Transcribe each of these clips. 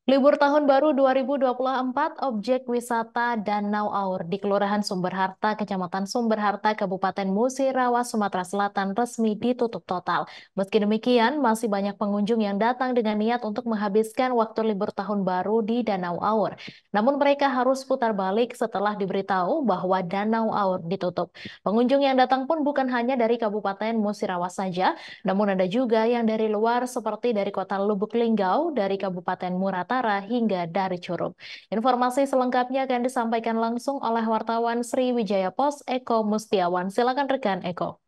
Libur Tahun Baru 2024, objek wisata Danau Aur di Kelurahan Sumberharta, Kecamatan Sumberharta, Kabupaten Musirawas, Sumatera Selatan resmi ditutup total. Meski demikian, masih banyak pengunjung yang datang dengan niat untuk menghabiskan waktu libur Tahun Baru di Danau Aur. Namun mereka harus putar balik setelah diberitahu bahwa Danau Aur ditutup. Pengunjung yang datang pun bukan hanya dari Kabupaten Musirawas saja, namun ada juga yang dari luar seperti dari kota Lubuk Linggau, dari Kabupaten Muratara, hingga dari Curup. Informasi selengkapnya akan disampaikan langsung oleh wartawan Sriwijaya Pos, Eko Mustiawan. Silakan rekan Eko.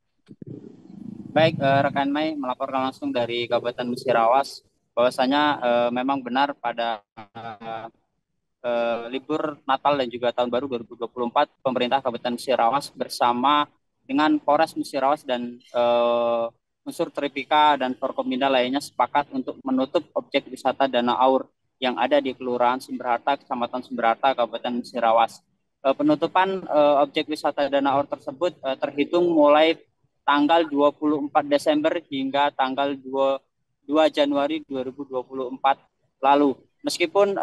Baik, rekan Mai melaporkan langsung dari Kabupaten Musirawas bahwasanya memang benar pada libur Natal dan juga Tahun Baru 2024 pemerintah Kabupaten Musirawas bersama dengan Polres Musirawas dan unsur Tripika dan Forkominda lainnya sepakat untuk menutup objek wisata Danau Aur yang ada di Kelurahan Sumberharta, Kecamatan Sumberharta, Kabupaten Musirawas. Penutupan objek wisata Danau Aur tersebut terhitung mulai tanggal 24 Desember hingga tanggal 2 Januari 2024 lalu. Meskipun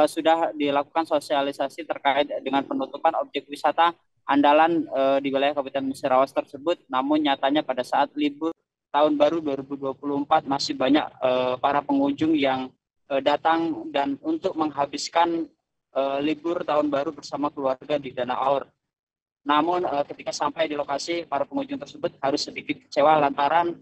sudah dilakukan sosialisasi terkait dengan penutupan objek wisata andalan di wilayah Kabupaten Musirawas tersebut, namun nyatanya pada saat libur Tahun Baru 2024 masih banyak para pengunjung yang datang dan untuk menghabiskan libur Tahun Baru bersama keluarga di Danau Aur. Namun ketika sampai di lokasi, para pengunjung tersebut harus sedikit kecewa lantaran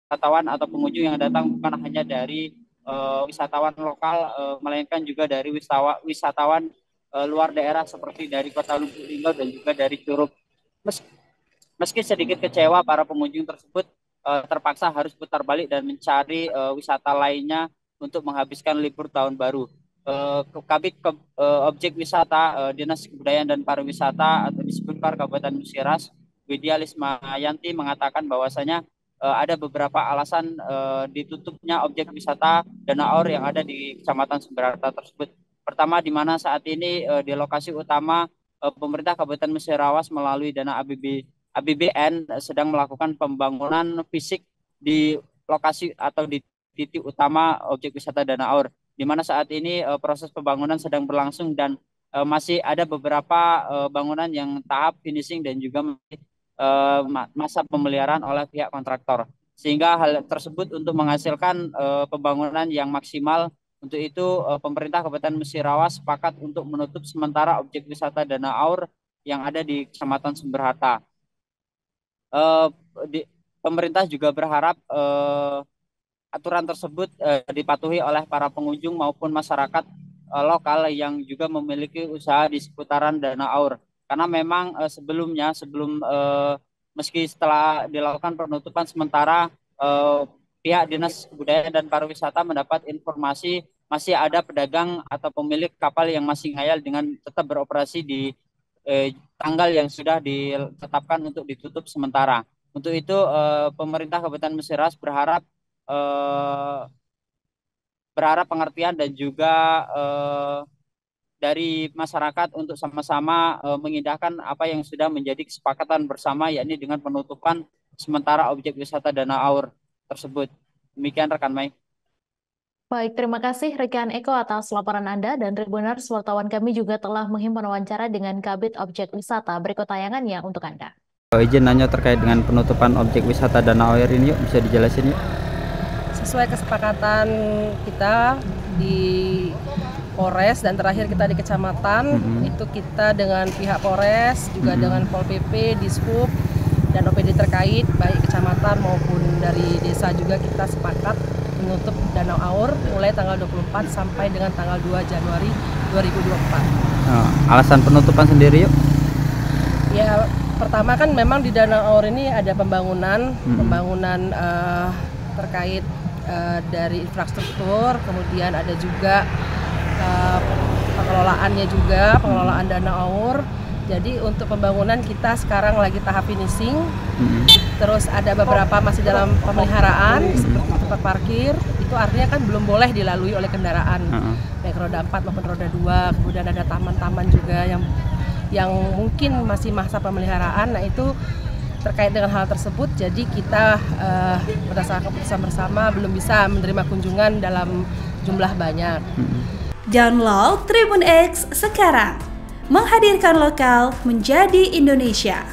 wisatawan atau pengunjung yang datang bukan hanya dari wisatawan lokal, melainkan juga dari wisatawan luar daerah seperti dari Kota Lubuk Linggau dan juga dari Curup. Meski sedikit kecewa, para pengunjung tersebut terpaksa harus putar balik dan mencari wisata lainnya untuk menghabiskan libur Tahun Baru. Kabit Objek Wisata Dinas Kebudayaan dan Pariwisata atau Disbudpar Kabupaten Musirawas, Widya Lismayanti mengatakan bahwasanya ada beberapa alasan ditutupnya objek wisata Danau Aur yang ada di Kecamatan Sumberharta tersebut. Pertama, di mana saat ini di lokasi utama pemerintah Kabupaten Musirawas melalui dana ABBN sedang melakukan pembangunan fisik di lokasi atau di titik utama objek wisata Danau Aur, di mana saat ini proses pembangunan sedang berlangsung dan masih ada beberapa bangunan yang tahap finishing dan juga masa pemeliharaan oleh pihak kontraktor. Sehingga hal tersebut untuk menghasilkan pembangunan yang maksimal. Untuk itu pemerintah Kabupaten Musirawas sepakat untuk menutup sementara objek wisata Danau Aur yang ada di Kecamatan Sumberharta. Uh, Pemerintah juga berharap aturan tersebut dipatuhi oleh para pengunjung maupun masyarakat lokal yang juga memiliki usaha di seputaran Danau Aur. Karena memang sebelumnya meski setelah dilakukan penutupan sementara, pihak Dinas Kebudayaan dan Pariwisata mendapat informasi masih ada pedagang atau pemilik kapal yang masih ngayal dengan tetap beroperasi di tanggal yang sudah ditetapkan untuk ditutup sementara. Untuk itu pemerintah Kabupaten Musirawas eh, berharap pengertian dan juga dari masyarakat untuk sama-sama mengindahkan apa yang sudah menjadi kesepakatan bersama, yakni dengan penutupan sementara objek wisata Danau Aur tersebut. Demikian rekan Mai. Baik, terima kasih rekan Eko atas laporan Anda dan Tribuners wartawan kami juga telah menghimpun wawancara dengan Kabit Objek Wisata. Berikut tayangannya untuk Anda. Izin nanya terkait dengan penutupan objek wisata Danau Aur ini, yuk bisa dijelasin yuk. Sesuai kesepakatan kita di Polres dan terakhir kita di kecamatan, itu kita dengan pihak Polres juga dengan Pol PP, Dishub dan OPD terkait baik kecamatan maupun dari desa juga kita sepakat menutup Danau Aur mulai tanggal 24 sampai dengan tanggal 2 Januari 2024. Alasan penutupan sendiri yuk? Ya, pertama kan memang di Danau Aur ini ada pembangunan terkait dari infrastruktur, kemudian ada juga pengelolaannya juga, pengelolaan Danau Aur. Jadi untuk pembangunan kita sekarang lagi tahap finishing. terus ada beberapa masih dalam pemeliharaan seperti tempat parkir, itu artinya kan belum boleh dilalui oleh kendaraan baik roda 4 maupun roda 2. Kemudian ada taman-taman juga yang mungkin masih masa pemeliharaan. Nah, itu terkait dengan hal tersebut, jadi kita berdasarkan keputusan bersama belum bisa menerima kunjungan dalam jumlah banyak. Download Tribun X sekarang, menghadirkan lokal menjadi Indonesia.